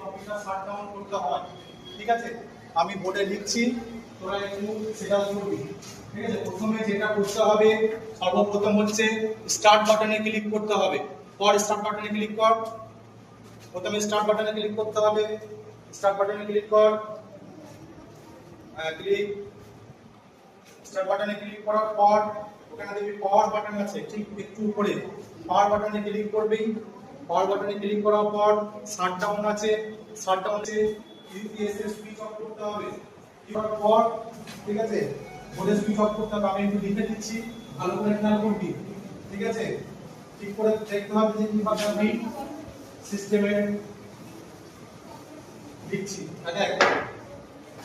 Computer shutdown করতে হয়। ঠিক আছে, আমি বোর্ডে লিখছি, তোরা একটু সেটা করবি। ঠিক আছে, প্রথমে যেটা করতে হবে সর্বপ্রথম হচ্ছে স্টার্ট বাটনে ক্লিক করতে হবে। স্টার্ট বাটনে ক্লিক কর। প্রথমে স্টার্ট বাটনে ক্লিক করতে হবে। স্টার্ট বাটনে ক্লিক কর। ক্লিক স্টার্ট বাটনে ক্লিক করার পর ওখানে দেখবি পাওয়ার বাটন আছে, ঠিক একটু উপরে পাওয়ার বাটনে ক্লিক করবি। পাওয়ার বাটনে ক্লিক করার পর শাটডাউন আছে, শাটডাউনে ইউপিএস সুইচ অফ করতে হবে। করার পর ঠিক আছে, বোর্ডে সুইচ অফ করতে হবে। আমি একটু লিখে দিচ্ছি, ভালো করে খেয়াল করবি। ঠিক আছে, ঠিক করে দেখতে হবে যে কিভাবে আমি সিস্টেমে লিখছি। দেখ,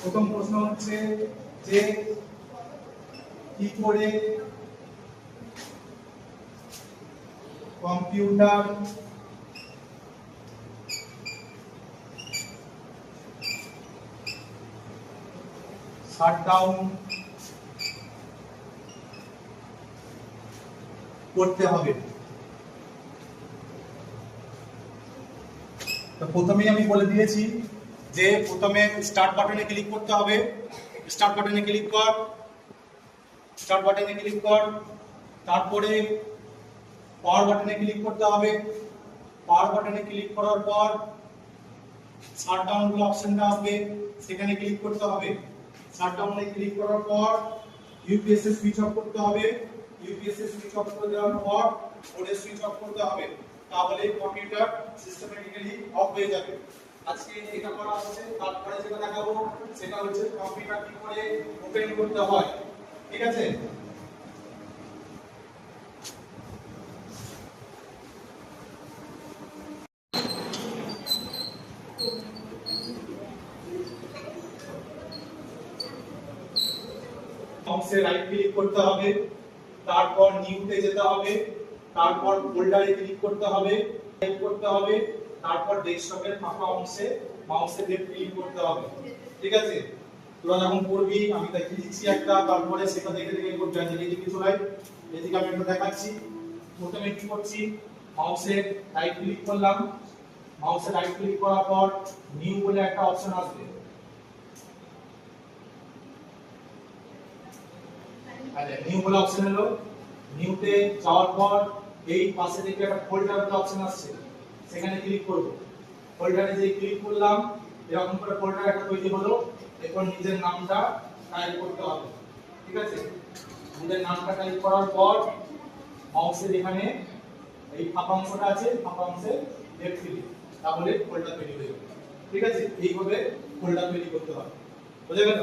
প্রথম প্রশ্ন হচ্ছে যে কি করে কম্পিউটার শাটডাউন করতে হবে। তো প্রথমেই আমি বলে দিয়েছি যে প্রথমে স্টার্ট বাটনে ক্লিক করতে হবে। স্টার্ট বাটনে ক্লিক কর। স্টার্ট বাটনে ক্লিক কর, তারপরে পাওয়ার বাটনে ক্লিক করতে হবে। পাওয়ার বাটনে ক্লিক করার পর শাটডাউন বলে অপশনটা আসবে, সেখানে ক্লিক করতে হবে। শাটডাউনে ক্লিক করার পর ইউপিএস এর সুইচ অফ করতে হবে। ইউপিএস এর সুইচ অফ করে দেওয়ার পর বোর্ডে সুইচ অফ করতে হবে, তাহলে কম্পিউটার সিস্টেমেটিক্যালি অফ হয়ে যাবে। আজকে এটা করা হচ্ছে, তারপরে যেটা দেখাবো সেটা হচ্ছে কম্পিউটার কি করে ওপেন করতে হয়। ঠিক আছে, মাউসে রাইট ক্লিক করতে হবে, তারপর নিউতে যেতে হবে, তারপর ফোল্ডারে ক্লিক করতে হবে, তারপর ডেস্কটপের ফাঁকা অংশে মাউসে লেফট ক্লিক করতে হবে। ঠিক আছে, তোরা যখন করবি আমি তাই লিখছি একটা, তারপরে সেটা দেখে দেখে করতে হবে। এদিকে চলে এদিকে আমি একটু দেখাচ্ছি। প্রথমে কি করছি, মাউসে রাইট ক্লিক করলাম। মাউসে রাইট ক্লিক করার পর নিউ বলে একটা অপশন আসবে। নিউ বলে অপশন হলো, নিউতে যাওয়ার পর এই পাশে থেকে একটা ফোল্ডার বলে অপশন আসছে, সেখানে ক্লিক করব। ফোল্ডারে যে ক্লিক করলাম, এরকম করে ফোল্ডার একটা তৈরি হলো। এরপর নিজের নামটা টাইপ করতে হবে। ঠিক আছে, নিজের নামটা টাইপ করার পর মাউসের এখানে এই ফাঁকা অংশটা আছে, ফাঁকা অংশে লেফট ক্লিক, তাহলে ফোল্ডার তৈরি হয়ে যাবে। ঠিক আছে, এইভাবে ফোল্ডার তৈরি করতে হবে। বুঝে গেল?